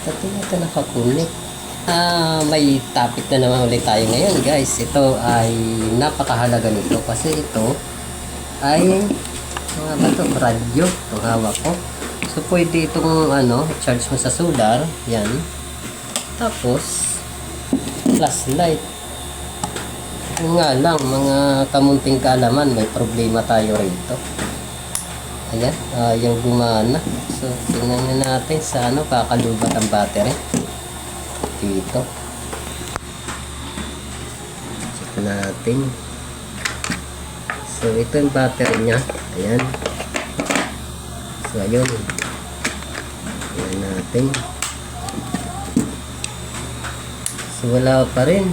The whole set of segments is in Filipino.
Pati ito nakakunik. May topic na naman ulit tayo ngayon guys. Ito ay napakahalaga nito kasi ito ay mga bato, radyo. Itong hawak ko. So pwede itong charge mo sa solar. Yan. Tapos flashlight. Yung nga lang, mga kamunting kaalaman, may problema tayo rito. Ayan, yung gumana. So, tingnan na natin sa kakalubat ang battery. Dito. Check natin. So, ito yung battery niya. Ayan. So, ayun. Ayan natin. So, wala pa rin.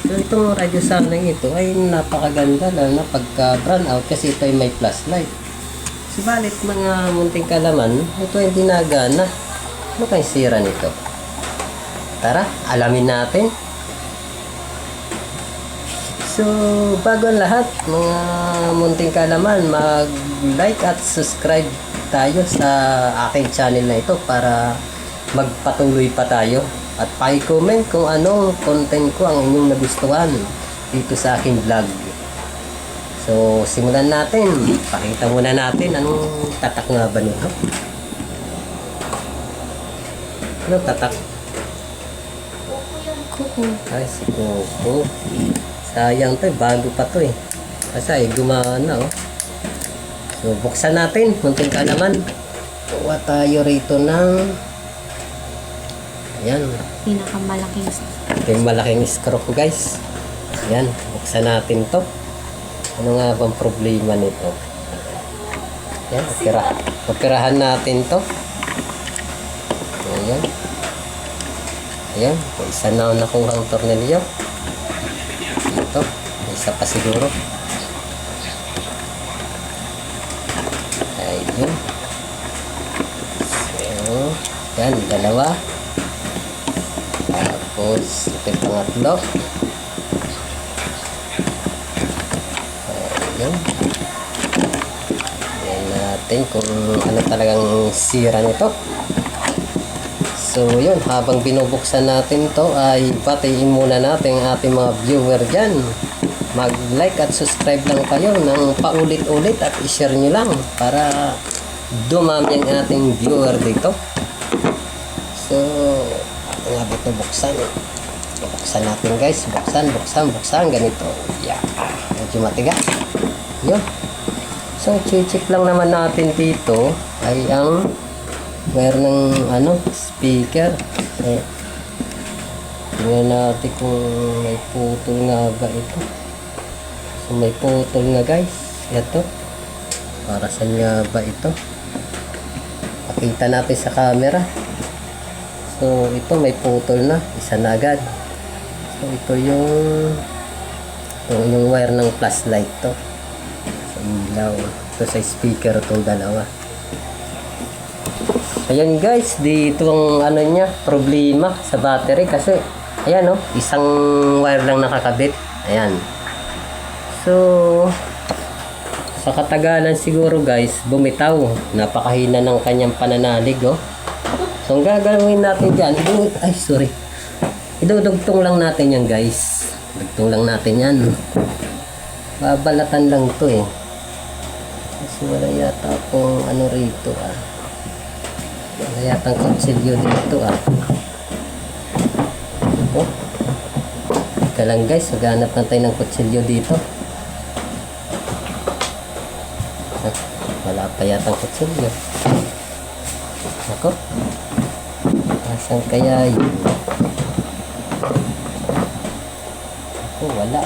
So, itong radyo sana ito ay napakaganda lalo na pagka brown out kasi ito ay may flashlight. Subalit mga munting kalaman, ito ay hindi nagana. Ano kayong sira nito? Tara, alamin natin. So, bago ang lahat, mga munting kalaman, mag-like at subscribe tayo sa aking channel na ito para magpatuloy pa tayo. At pa-comment kung anong content ko ang inyong nagustuhan dito sa aking vlog. So, simulan natin. Pakita muna natin anong tatak nga ba nito. Anong tatak? Kuko. Ay, si Kuko. Sayang to, bago pa to eh. Kasi ay gumana oh. So, buksan natin. Munting kaalaman. Kuha tayo rito ng ayan. Pinakamalaking screw. Yung malaking screw ko guys. Ayan, buksan natin to. Ano nga bang problema nito? Ayan, operahan natin to. Ayan. Ayan, isa na nakuha ang tornilyo. Ito, isa pa siguro. Ayun. So, yan, dalawa. Tapos, ito yung pangatlo. Ayan. Ayan natin kung ano talagang sira nito. So, yun. Habang binubuksan natin to ay batiin muna natin ang ating mga viewer dyan. Mag-like at subscribe lang kayo ng paulit-ulit at i-share nyo lang para dumami ang ating viewer dito. So, ang abot na buksan eh. Buksan natin guys. Buksan. Ganito. Yeah. Medyo matigas. Yun. So, check lang naman natin dito ay ang wire ng speaker. So, tingnan natin kung may putol nga ba ito. So, may putol nga guys. Ito. Para saan nga ba ito? Pakita natin sa camera. So, ito may putol na. Isa na agad. So, ito yung wire ng flashlight to. Sa ilaw. Ito sa speaker itong dalawa. Ayan guys, dito ang niya, problema sa battery kasi ayan isang wire lang nakakabit. Ayan. So, sa katagalan siguro guys, bumitaw. Napakahina ng kanyang pananalig So, ang gagawin natin dyan, idudugtong lang natin yan guys. Dugtong lang natin yan. Babalatan lang to eh. Kasi wala yata akong rito Wala yata ang kutsilyo dito Teka lang guys, maghanap na tayo ng kutsilyo dito. Wala pa yata ang kutsilyo. Ako. Asan kaya yun? Ako, wala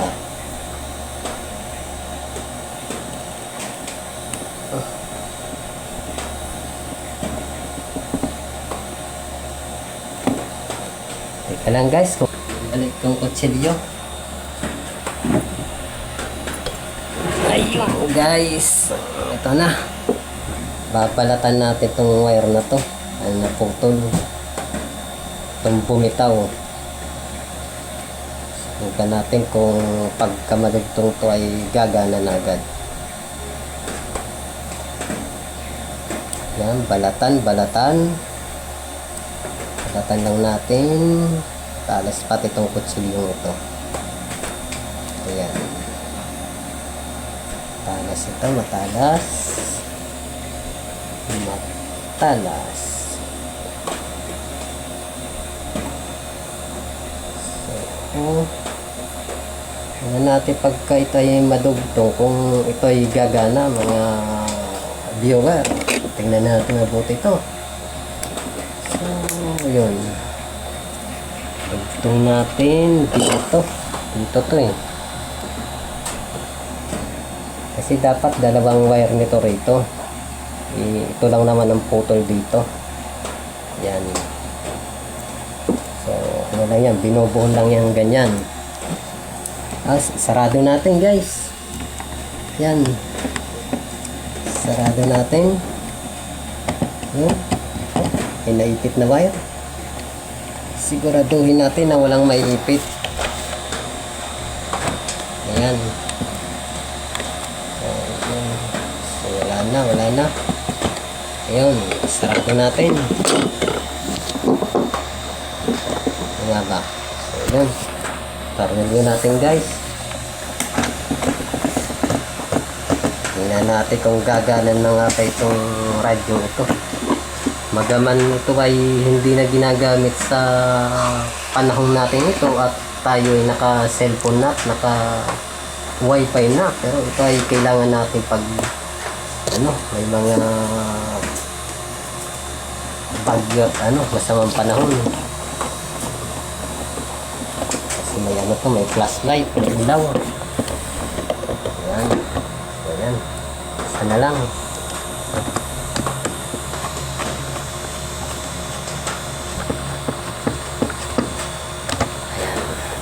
Teka lang guys, balik kong kutsilyo. Ayun guys, ito na. Babalatan natin itong wire na to. Ay naputol. Itong bumitaw. Subukan natin kung pagkamadugtong to ay gagana na agad. Yan, balatan. Balatan lang natin. Talas pati itong kutsilyong ito. Ayan. Matalas ito, matalas. Matalas. So, ano natin pagka ito ay madugtong, kung ito ay gagana, mga viewer. Tingnan natin mabuti ito. So, yun. Dugtong natin dito. Dito to eh. Kasi dapat dalawang wire nito rito. Ito lang naman ang putol dito. Yan. So, ano lang yan. Binubuhon lang yan ganyan. Sarado natin guys. Yan. Sarado natin. Yan. May naipit na wire. Siguraduhin natin na walang maiipit. Ayan. So, wala na. Ayun, sarado natin. Ano nga ba? So, yun. Tarnilyo natin guys. Tingnan natin kung gaganan na nga pa itong radyo ito. Magaman ito ay hindi na ginagamit sa panahon natin ito at tayo ay naka cellphone na, naka wifi na, pero ito ay kailangan natin pag may mga bagyo at masamang panahon. Kasi may may flashlight, may ilaw. Ayan. Sana lang.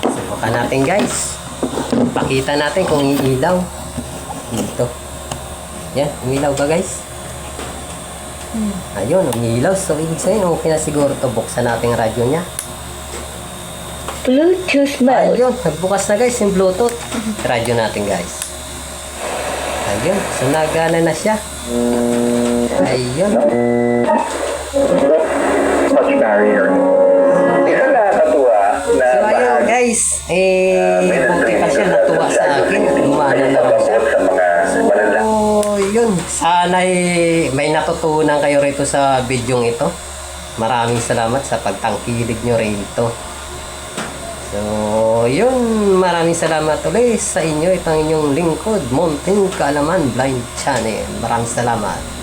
Subukan natin guys. Pakita natin kung iilaw. Dito. Yan, umilaw ba guys? Ayun, umilaw. So, ibig sabihin, okay na siguro ito. Buksan natin ang radyo niya. Bluetooth mode. Ayun, nagbukas na guys yung Bluetooth. Radyo natin guys. Ayun, so nagana na siya. Ayun. Much barrier. Ito nakakatuwa na So ayun guys, buti pa siya natuwa sa akin. Gumana na lang siya. sa mga malala. So yun, sana'y may natutunan kayo rito sa bidyong ito. Maraming salamat sa pagtangkilig nyo rito. So yun, maraming salamat ulit sa inyo. Itong inyong lingkod, Mountain Kaalaman Blind Channel. Maraming salamat.